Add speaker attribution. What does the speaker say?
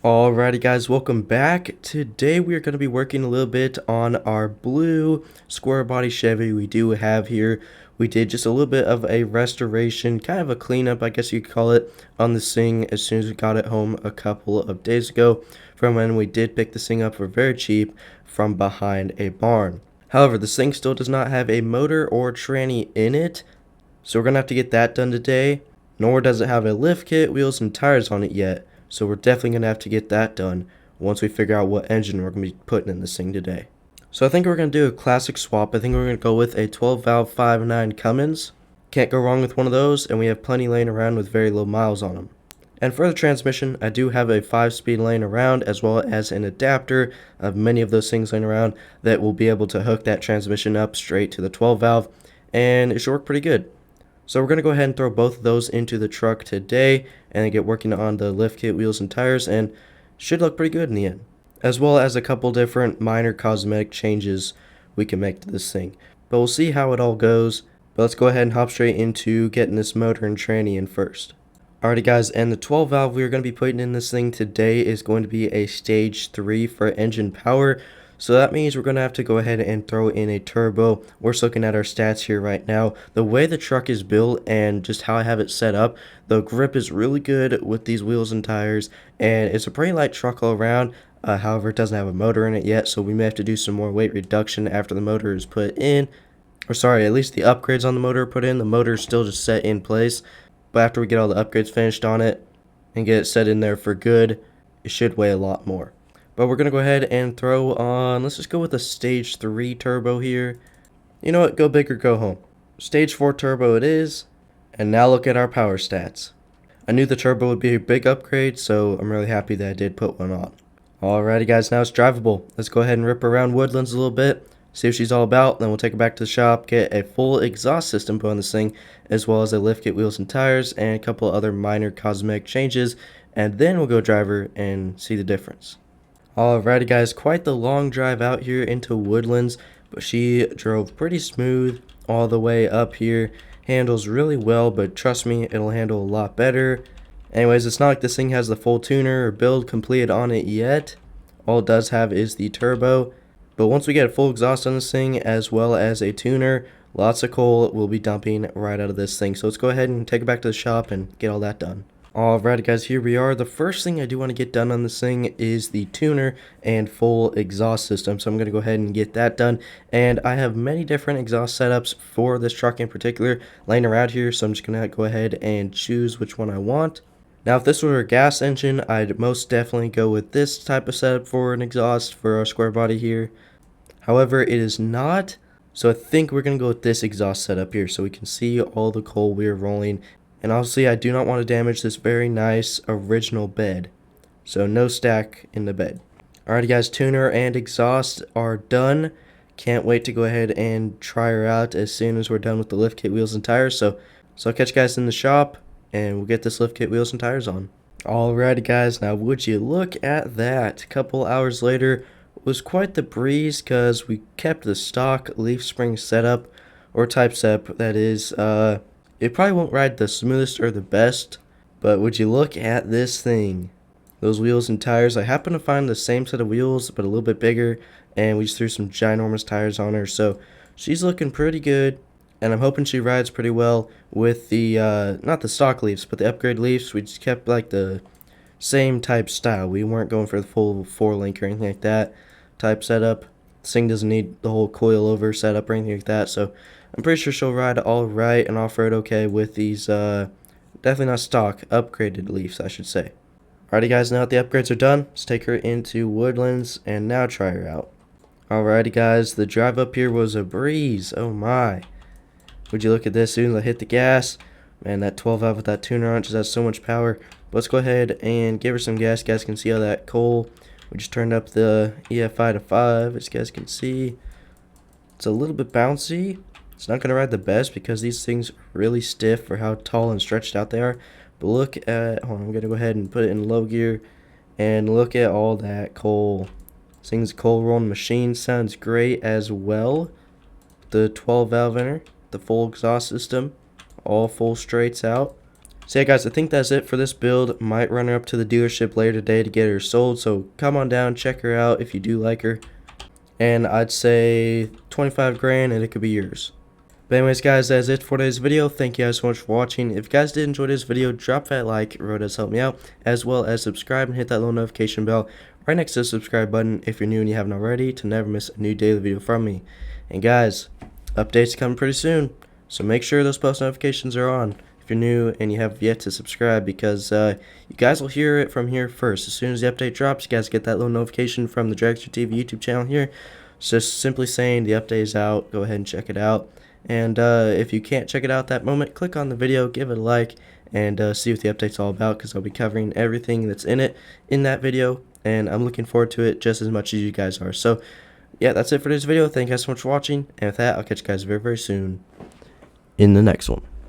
Speaker 1: Alrighty guys, welcome back. Today we are going to be working a little bit on our blue square body Chevy we do have here. We did just a little bit of a restoration, kind of a cleanup I guess you could call it, on this thing as soon as we got it home a couple of days ago from when we did pick this thing up for very cheap from behind a barn. However, this thing still does not have a motor or tranny in it, so we're going to have to get that done today. Nor does it have a lift kit, wheels, and tires on it yet. So we're definitely going to have to get that done once we figure out what engine we're going to be putting in this thing today. So I think we're going to do a classic swap. I think we're going to go with a 12 valve 5.9 Cummins. Can't go wrong with one of those, and we have plenty laying around with very low miles on them. And for the transmission, I do have a 5-speed laying around, as well as an adapter of many of those things laying around that will be able to hook that transmission up straight to the 12 valve, and it should work pretty good. So we're going to go ahead and throw both of those into the truck today and then get working on the lift kit, wheels, and tires, and should look pretty good in the end. As well as a couple different minor cosmetic changes we can make to this thing. But we'll see how it all goes. But let's go ahead and hop straight into getting this motor and tranny in first. Alrighty guys, and the 12 valve we are going to be putting in this thing today is going to be a stage 3 for engine power. So that means we're going to have to go ahead and throw in a turbo. We're just looking at our stats here right now. The way the truck is built and just how I have it set up, the grip is really good with these wheels and tires. And it's a pretty light truck all around. However, it doesn't have a motor in it yet, so we may have to do some more weight reduction after the motor is put in. Or sorry, at least the upgrades on the motor are put in. The motor is still just set in place. But after we get all the upgrades finished on it and get it set in there for good, it should weigh a lot more. But we're going to go ahead and throw on, let's just go with a stage 3 turbo here. You know what, go big or go home. Stage 4 turbo it is. And now look at our power stats. I knew the turbo would be a big upgrade, so I'm really happy that I did put one on. Alrighty guys, now it's drivable. Let's go ahead and rip around Woodlands a little bit, see what she's all about, then we'll take her back to the shop, get a full exhaust system put on this thing, as well as a lift kit, wheels, and tires, and a couple other minor cosmetic changes, and then we'll go drive her and see the difference. Alrighty guys, quite the long drive out here into Woodlands, but she drove pretty smooth all the way up here. Handles really well, but trust me, it'll handle a lot better. Anyways, it's not like this thing has the full tuner or build completed on it yet. All it does have is the turbo. But once we get a full exhaust on this thing, as well as a tuner, lots of coal will be dumping right out of this thing. So let's go ahead and take it back to the shop and get all that done. Alright guys, here we are. The first thing I do want to get done on this thing is the tuner and full exhaust system. So I'm going to go ahead and get that done. And I have many different exhaust setups for this truck in particular laying around here. So I'm just going to go ahead and choose which one I want. Now if this were a gas engine, I'd most definitely go with this type of setup for an exhaust for our square body here. However, it is not. So I think we're going to go with this exhaust setup here so we can see all the coal we're rolling. And obviously I do not want to damage this very nice original bed. So no stack in the bed. Alrighty guys, tuner and exhaust are done. Can't wait to go ahead and try her out as soon as we're done with the lift kit, wheels, and tires. So I'll catch you guys in the shop and we'll get this lift kit, wheels, and tires on. Alrighty guys, now would you look at that. A couple hours later, it was quite the breeze because we kept the stock leaf spring setup, or type setup that is. It probably won't ride the smoothest or the best, but would you look at this thing. Those wheels and tires, I happen to find the same set of wheels, but a little bit bigger, and we just threw some ginormous tires on her, so she's looking pretty good, and I'm hoping she rides pretty well with the, not the stock leafs, but the upgrade leafs. We just kept, like, the same type style. We weren't going for the full 4-link or anything like that type setup. This thing doesn't need the whole coil over setup or anything like that, so I'm pretty sure she'll ride alright and off-road okay with these, definitely not stock, upgraded leafs, I should say. Alrighty guys, now that the upgrades are done, let's take her into Woodlands and now try her out. Alrighty guys, the drive up here was a breeze, oh my. Would you look at this, as soon as I hit the gas, man, that 12 valve with that tuner on it just has so much power. But let's go ahead and give her some gas. You guys can see all that coal. We just turned up the EFI to 5, as you guys can see. It's a little bit bouncy. It's not going to ride the best because these things are really stiff for how tall and stretched out they are. But look at, hold on, I'm going to go ahead and put it in low gear. And look at all that coal. This thing's a coal rolling machine. Sounds great as well. The 12 valve in her, the full exhaust system, all full straights out. So yeah guys, I think that's it for this build. Might run her up to the dealership later today to get her sold, so come on down, check her out if you do like her. And I'd say 25 grand and it could be yours. But anyways guys, that's it for today's video. Thank you guys so much for watching. If you guys did enjoy this video, drop that like, it really does help me out, as well as subscribe and hit that little notification bell right next to the subscribe button if you're new and you haven't already, to never miss a new daily video from me. And guys, updates coming pretty soon, so make sure those post notifications are on if you're new and you have yet to subscribe, because you guys will hear it from here first. As soon as the update drops, you guys get that little notification from the DragsterTV YouTube channel here. So just simply saying the update is out, go ahead and check it out. And if you can't check it out at that moment, click on the video, give it a like, and see what the update's all about, because I'll be covering everything that's in it in that video, and I'm looking forward to it just as much as you guys are. So yeah, that's it for this video. Thank you guys so much for watching, and with that, I'll catch you guys very, very soon in the next one.